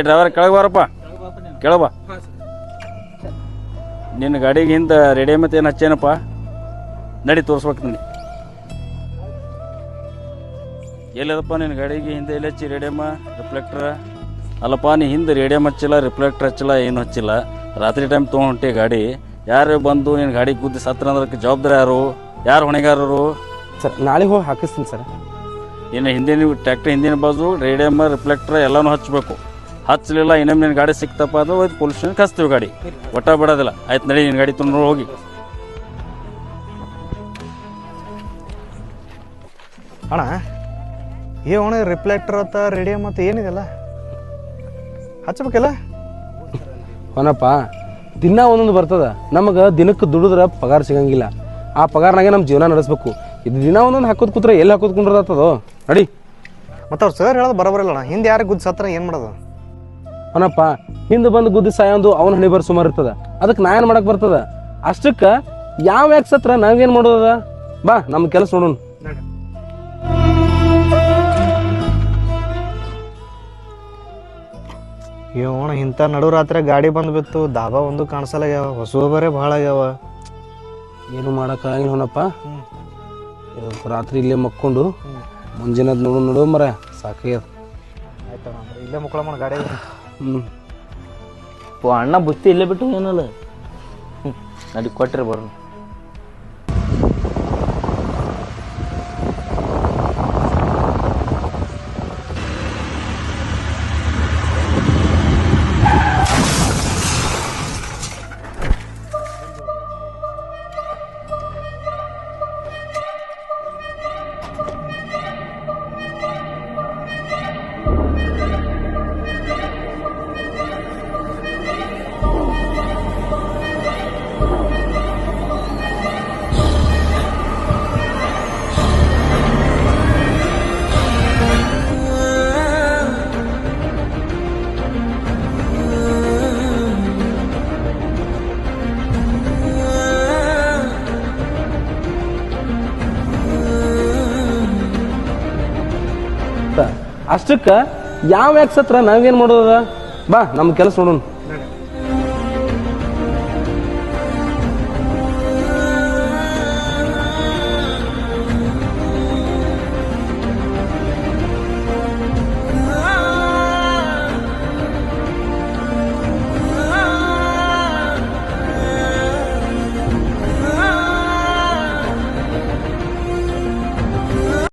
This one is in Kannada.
ಡ್ರೈವರ್ ಕೆಳಗೆ ಬಾರಪ್ಪ, ಕೆಳಗೆ ಬಾ. ನಿನ್ನ ಗಾಡಿಗೆ ಹಿಂದೆ ರೆಡಿ ಮತ್ತೆ ಏನು ಹಚ್ಚೇನಪ್ಪ? ನಡಿ ತೋರಿಸ್ಬೇಕು ನಡಿ. ಎಲ್ಲದಪ್ಪ ನಿನ್ನ ಗಾಡಿಗೆ ಹಿಂದೆ ಎಲ್ಲಿ ಹಚ್ಚಿ ರೇಡಿಯಮ್ಮ ರಿಫ್ಲೆಕ್ಟ್ರ? ಅಲ್ಲಪ್ಪ ನೀ ಹಿಂದೆ ರೇಡಿಯಮ್ ಹಚ್ಚಿಲ್ಲ, ರಿಫ್ಲೆಕ್ಟ್ರ್ ಹಚ್ಚಿಲ್ಲ, ಏನು ಹಚ್ಚಿಲ್ಲ. ರಾತ್ರಿ ಟೈಮ್ ತೊಗೊಂಡು ಗಾಡಿ ಯಾರು ಬಂದು ನಿನ್ನ ಗಾಡಿ ಗುದ್ದಿ ಸತ್ರ ಅಂದ್ರೆ ಜವಾಬ್ದಾರಿ ಯಾರು ಹೊಣೆಗಾರರು? ಸರ್ ನಾಳೆ ಹೋಗಿ ಹಾಕಿಸ್ತೀನಿ ಸರ್. ಇನ್ನು ಹಿಂದಿನ ಟ್ರ್ಯಾಕ್ಟರ್ ಹಿಂದಿನ ಬಾಜು ರೇಡಿಯಮ್ ರಿಫ್ಲೆಕ್ಟ್ರ್ ಎಲ್ಲನೂ ಹಚ್ಚಬೇಕು. ಹಚ್ಚಲಿಲ್ಲ ಇನ್ನೊಮ್ಮೆ ನಿನ್ನ ಗಾಡಿ ಸಿಕ್ತಪ್ಪ ಅದು ಪೊಲೀಸ್ ಸ್ಟೇಷನ್ಗೆ ಹಚ್ತೀವಿ. ಗಾಡಿ ಒಟ್ಟ ಬಿಡೋದಿಲ್ಲ. ಆಯ್ತು ನಡಿ, ನಿನ್ನ ಗಾಡಿ ತೊಗೊಂಡು ಹೋಗಿ. ಅಣ್ಣ ಅಣ್ಣ ರಿಫ್ಲೆಕ್ಟರ್ ಅಂತ ರೇಡಿಯಮ್ ಮತ್ತು ಏನಿದೆಲ್ಲ ಹಚ್ಬೇಕಲ್ಲ? ಅವನಪ್ಪ ದಿನ ಒಂದೊಂದು ಬರ್ತದ. ನಮಗೆ ದಿನಕ್ಕೆ ದುಡಿದ್ರೆ ಪಗಾರ ಸಿಗಂಗಿಲ್ಲ. ಆ ಪಗಾರನಾಗೆ ನಮ್ಮ ಜೀವನ ನಡೆಸ್ಬೇಕು. ಇದು ದಿನ ಒಂದೊಂದು ಹಾಕೋದು ಕೂತ್ರೆ ಎಲ್ಲಿ ಹಾಕೋದು ಕುಂಡ್ರದಾಗ್ತದೋ? ನಡಿ. ಮತ್ತು ಅವ್ರು ಸರ್ ಹೇಳೋದು ಬರೋಬರಿಲ್ಲ. ಹಿಂದೆ ಯಾರಿಗೆ ಗುದ್ದು ಸತ್ರ ಏನು ಮಾಡೋದು? ಅವನಪ್ಪ ಹಿಂದೆ ಬಂದು ಗುದ್ದಿ ಸಾಯೊಂದು ಅವನ ಹಣಿ ಬರ್ ಸುಮಾರು ಇರ್ತದ. ಅದಕ್ಕೆ ನಾ ಏನು ಮಾಡಕ್ಕೆ ಬರ್ತದ? ಅಷ್ಟಕ್ಕೆ ಯಾಕೆ ಸತ್ರ ನಾವೇನು ಮಾಡೋದ? ಬಾ ನಮ್ಮ ಕೆಲಸ ನೋಡೋಣ. ಅಣ್ಣ ಇಂಥ ನಡು ರಾತ್ರಿ ಗಾಡಿ ಬಂದು ಬಿತ್ತು. ದಾಬಾ ಒಂದು ಕಾಣಿಸಲ್ಲಾಗ್ಯಾವ, ಹೊಸ ಬರೇ ಭಾಳ ಆಗ್ಯಾವ. ಏನು ಮಾಡೋಕ್ಕಾಗಿಲ್ಲ ಅವನಪ್ಪ. ರಾತ್ರಿ ಇಲ್ಲೇ ಮಕ್ಕೊಂಡು ಮುಂಜಾನೆ ನೋಡು ಮರ ಸಾಕಾಗ್ಯದ. ಆಯ್ತಣ್ಣ, ಇಲ್ಲೇ ಮುಕ್ಕಳ ಗಾಡಿ. ಅಣ್ಣ ಬುತ್ತಿ ಇಲ್ಲೇ ಬಿಟ್ಟು ಏನಲ್ಲ ನಡಿ ಕೊಟ್ರಿ ಬರೋಣ. ಅಷ್ಟಕ್ಕೆ ಯಾಕೆ ಸತ್ರ ನಾವೇನು ಮಾಡೋದ? ಬಾ ನಮ್ಮ ಕೆಲಸ ನೋಡೋಣ.